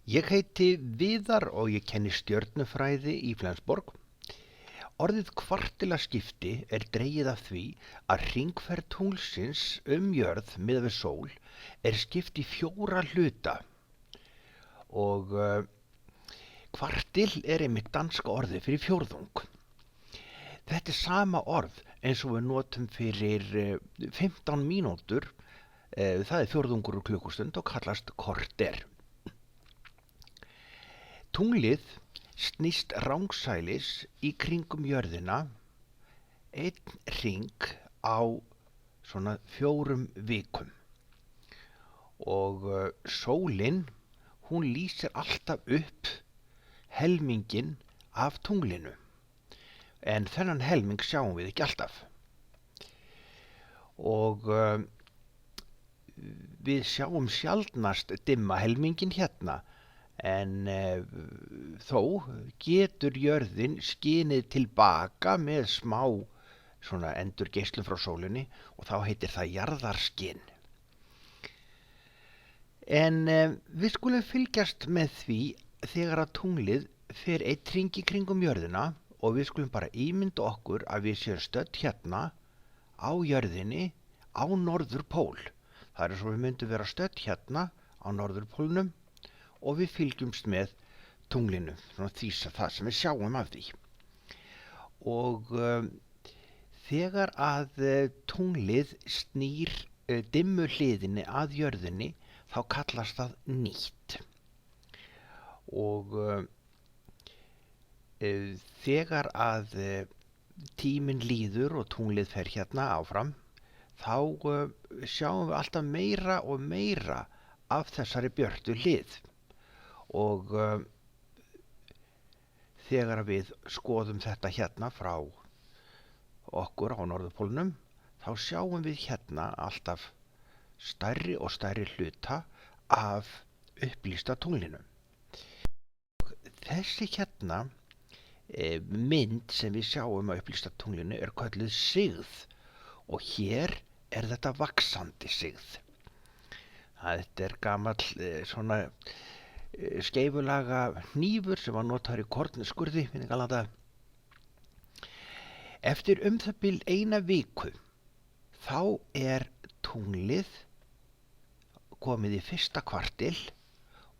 Ég heiti Viðar og ég kenni stjörnufræði í Flensborg. Orðið kvartilaskipti er dregið af því að hringferð tunglsins jörð miðað við sól er skipt í 4 hluta og kvartil er einmitt danska orðið fyrir fjórðung. Þetta er sama orð eins og við notum fyrir 15 mínútur, það er fjórðungur úr klukkustund og kallast korter. Tunglið snýst rangsælis í kringum jörðina einn hring á svona 4 vikum og sólin, hún lýsir alltaf upp helminginn af tunglinu, en þennan helming sjáum við ekki alltaf. Og við sjáum sjaldnast dimma helminginn hérna, en þó getur jörðin skinið tilbaka með smá svona endurgeislun frá sólinni og þá heitir það jarðarskinn. En við skulum fylgjast með því þegar að tunglið fer einn hring í kringum jörðina og við skulum bara ímynda okkur að við séum stödd hérna á jörðinni á norðurpól. Það er eins og við myndum vera stödd hérna á norðurpólnum og við fylgjumst með tunglinu, svona því það sem við sjáum af því. Og þegar að tunglið snýr dimmu hliðinni að jörðinni, þá kallast það nýtt. Og þegar að tíminn líður og tunglið fer hérna áfram, þá sjáum við alltaf meira og meira af þessari björtu hlið. Og þegar við skoðum þetta hérna frá okkur á norðurpólnum, þá sjáum við hérna alltaf stærri og stærri hluta af upplýsta tunglinu. Þessi hérna mynd sem við sjáum á upplýsta tunglinu er kölluð sigð og hér er þetta vaxandi sigð. Þetta er gamall svona skeifulaga hnífur sem var notaður í kornskurði, minni kalla þetta. Eftir það bil 1 viku þá er tunglið komið í fyrsta kvartil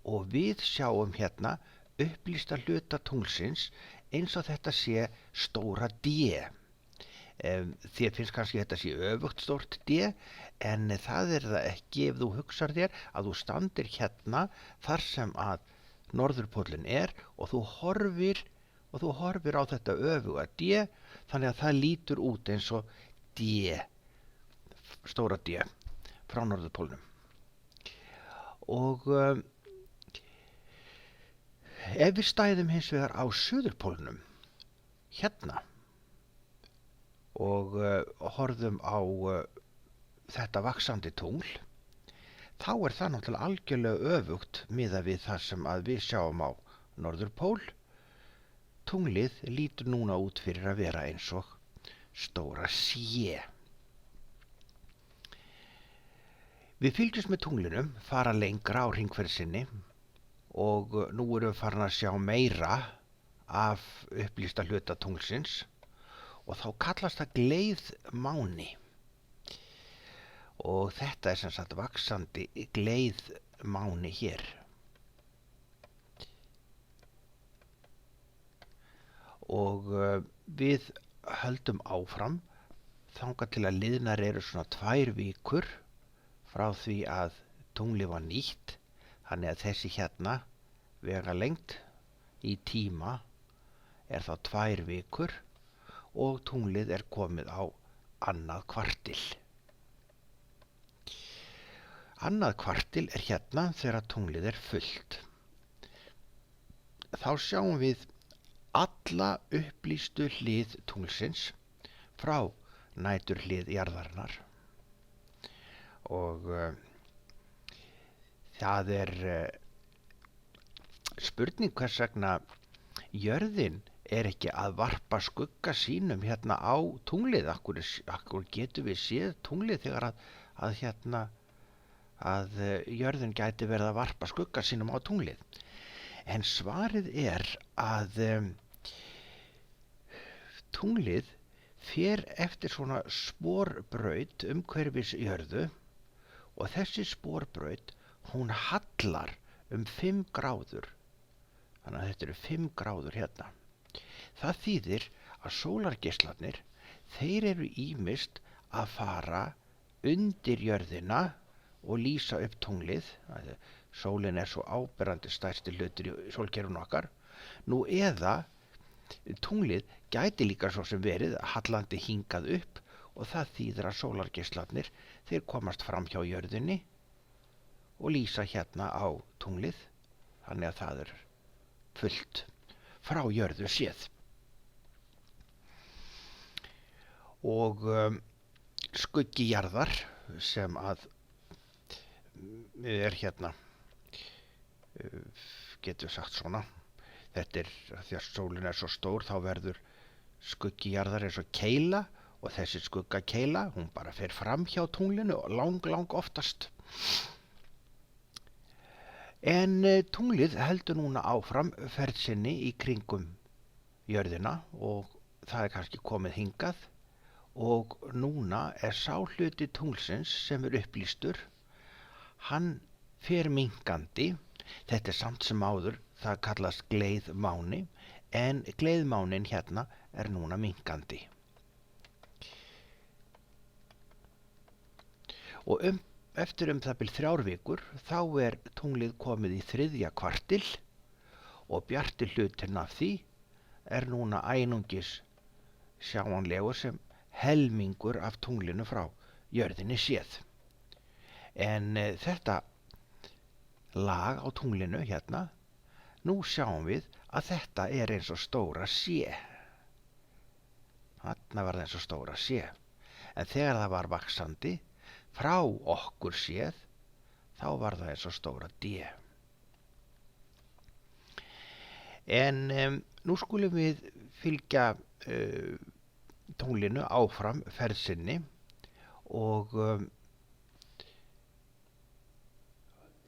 og við sjáum hérna upplýsta hluta tunglsins eins og þetta sé stóra D. Þér finnst kannski þetta sé öfugt stórt D, en það er það ekki ef þú hugsar þér að þú standir hérna þar sem að norðurpóllinn er og þú horfir á þetta öfuga D, þannig að það lítur út eins og D, stóra D frá norðurpólnum. Og ef við stæðum hins vegar á suðurpólnum hérna og horfðum á þetta vaxandi tungl, þá er það náttúrulega algjörlega öfugt miðað við það sem að við sjáum á norðurpól. Tunglið lítur núna út fyrir að vera eins og stóra C. Við fylgjumst með tunglinum fara lengra á hringferð sinni og nú erum við farin að sjá meira af upplýsta hluta tunglsins og þá kallast það gleiðmáni. Og þetta er sem sagt vaxandi gleiðmáni hér. Og við höldum áfram þangað til að liðnar eru svona 2 vikur frá því að tunglið var nýtt, þannig að þessi hérna vegalengd í tíma er þá 2 vikur og tunglið er komið á annað kvartil. Annað kvartil er hérna þegar tunglið er fullt. Þá sjáum við alla upplýstu hlið tunglsins frá næturhlið jarðarinnar. Og það er spurning hvers vegna jörðin er ekki að varpa skugga sínum hérna á tunglið. Akkur getum við séð tunglið þegar að jörðin gæti verið að varpa skugga sínum á tunglið. En svarið að tunglið fer eftir svona sporbraut umhverfis jörðu og þessi sporbraut hún hallar 5 gráður. Þannig að þetta eru 5 gráður hérna. Það þýðir að sólargeislarnir, þeir eru ýmist að fara undir jörðina og lýsa upp tunglið. Sólin svo áberandi stærsti hlutur í sólkerfinu okkar. Nú eða tunglið gæti líka svo sem verið hallandi hingað upp og það þýðir að sólargeislarnir þeir komast fram hjá jörðinni og lýsa hérna á tunglið. Þannig að það fullt frá jörðu séð. Og skuggi jarðar sem að hérna, getur sagt svona, þetta því að sólin svo stór þá verður skuggi jarðar eins og keila og þessi skuggakeila, hún bara fer fram hjá tunglinu og lang oftast. En tunglið heldur núna áfram ferð sinni í kringum jörðina og það kannski komið hingað og núna sá hluti tunglsins sem upplýstur, hann fer minnkandi. Þetta samt sem áður, það kallast gleiðmáni, en gleiðmánin hérna núna minnkandi. Og eftir það bil 3 vikur, þá tunglið komið í 3. kvartil og bjarti hlutin af því núna einungis sjáanlegur sem helmingur af tunglinu frá jörðinni séð. En þetta lag á tunglinu hérna, nú sjáum við að þetta eins og stóra C. Þarna var það eins og stóra C. En þegar það var vaxandi frá okkur séð, þá var það eins og stóra D. En nú skulum við fylgja tunglinu áfram ferð sinni og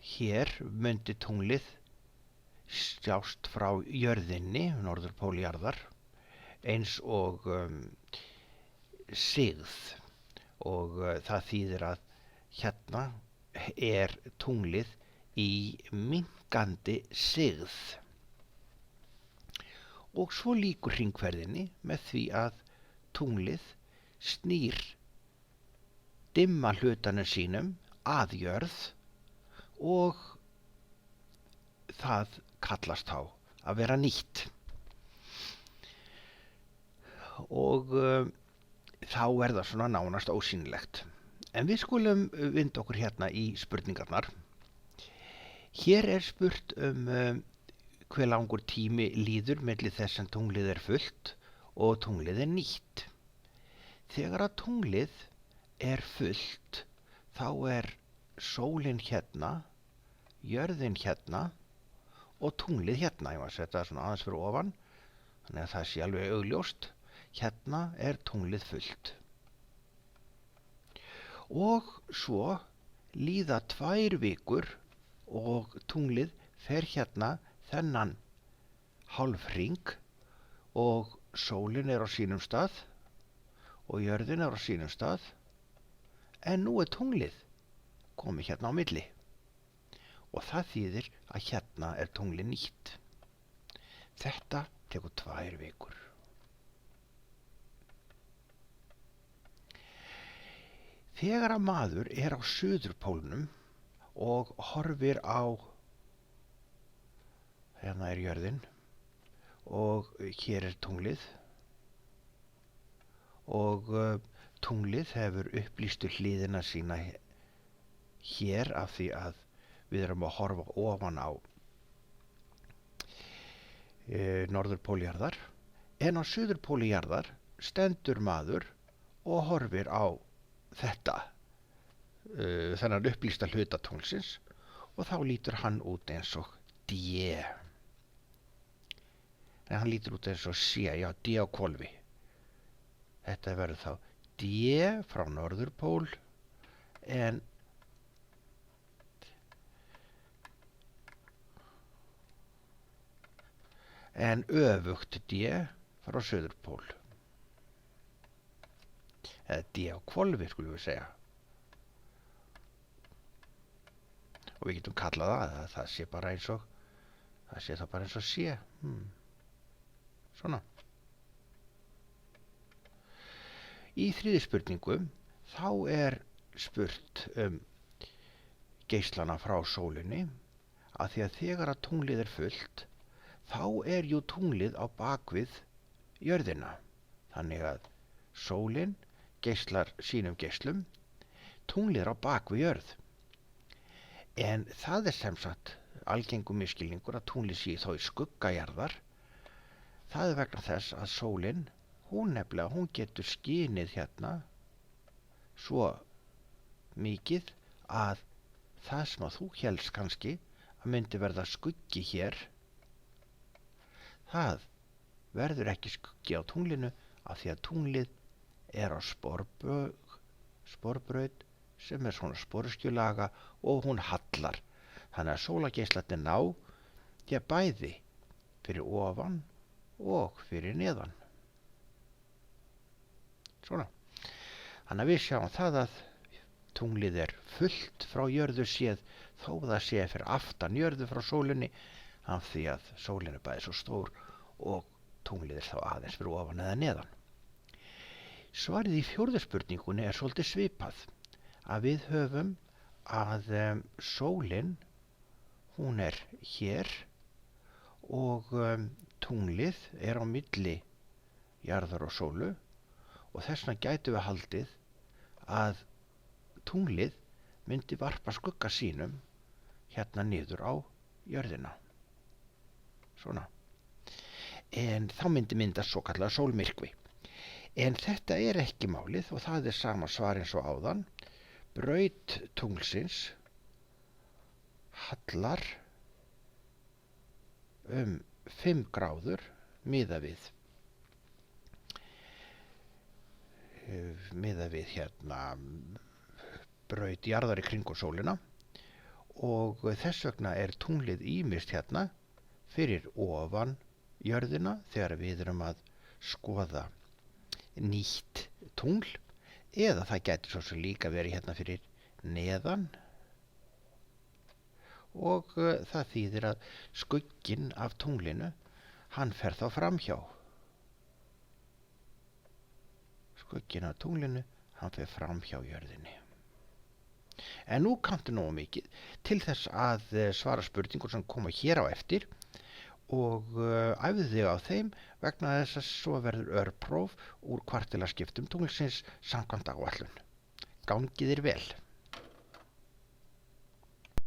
hér myndi tunglið sjást frá jörðinni, norðurpóli jarðar, eins og sigð og það þýðir að hérna tunglið í minnkandi sigð. Og svo lýkur hringferðinni með því að tunglið snýr dimma hlutanum sínum að jörð og það kallast þá að vera nýtt. Og þá það svona nánast ósýnilegt. En við skulum vinda okkur hérna í spurningarnar. Hér spurt hve langur tími líður milli þess en tunglið fullt og tunglið nýtt. Þegar að tunglið fullt, þá sólin hérna, jörðin hérna og tunglið hérna. Ég var að setja það svona aðeins fyrir ofan, þannig að það sé alveg augljóst. Hérna tunglið fullt. Og svo líða 2 vikur og tunglið fer hérna þennan hálfhring og sólin á sínum stað og jörðin á sínum stað. En nú tunglið komið hérna á milli. Og það þýðir að hérna tunglið nýtt. Þetta tekur 2 vikur. Þegar að maður á suðurpólnum og horfir á, hérna jörðin og hér tunglið og tunglið hefur upplýstu hliðina sína hér af því að við erum að horfa ofan á norðurpóli jarðar, en á suðurpóli jarðar stendur maður og horfir á þetta, þennan upplýsta hluta tunglsins og þá lítur hann út eins og D. En hann lítur út eins og C, já, D á hvolfi. Þetta verður þá D frá norðurpól en en öfugt D frá suðurpól. Eða D á hvolfi skulum við segja. Og við getum kallað að það sé bara eins og sé. Svona. Í þriðju spurningu þá er spurt geislana frá sólinni að því að þegar að tunglið er fullt þá er jú tunglið á bakvið jörðina. Þannig að sólin geislar sínum geislum, tunglið er á bakvið jörð. En það er sem sagt algengum misskilningur að tunglið sé þá í skugga jarðar. Það er vegna þess að sólin, hún getur skinið hérna svo mikið að það sem að þú hélst kannski að myndi verða skuggi hér, það verður ekki skuggi á tunglinu af því að tunglið er á sporbraut sem er svona sporöskjulaga og hún hallar. Þannig að sólargeislarnir ná því að bæði fyrir ofan og fyrir neðan. Svona. Þannig að við sjáum það að tunglið er fullt frá jörðu séð þó það sé fyrir aftan jörðu frá sólinni af því að sólin er bæði svo stór og tunglið er þá aðeins fyrir ofan eða neðan. Svarið í fjórðu spurningunni er svolítið svipað. Að við höfum að sólin, hún er hér og tunglið er á milli jarðar og sólu og þess vegna gætum við haldið að tunglið myndi varpa skugga sínum hérna niður á jörðina. Svona. En þá myndi myndast svokallaða sólmyrkvi. En þetta er ekki málið og það er sama svar eins og áðan. Braut tunglsins hallar 5 gráður miðað við hérna braut jarðar í kringum sólina og þess vegna er tunglið ýmist hérna fyrir ofan jörðina þegar við erum að skoða nýtt tungl eða það gæti svo sem líka verið hérna fyrir neðan og það þýðir að skugginn af tunglinu hann fer þá framhjá. Skugginn af tunglinu hann fer framhjá jörðinni. En nú kanntu nógu mikið til þess að svara spurningur sem koma hér á eftir og æfðu þig á þeim vegna þess að svo verður örpróf úr kvartilaskiptum tunglsins samkvæmt áætlun. Gangi þér vel.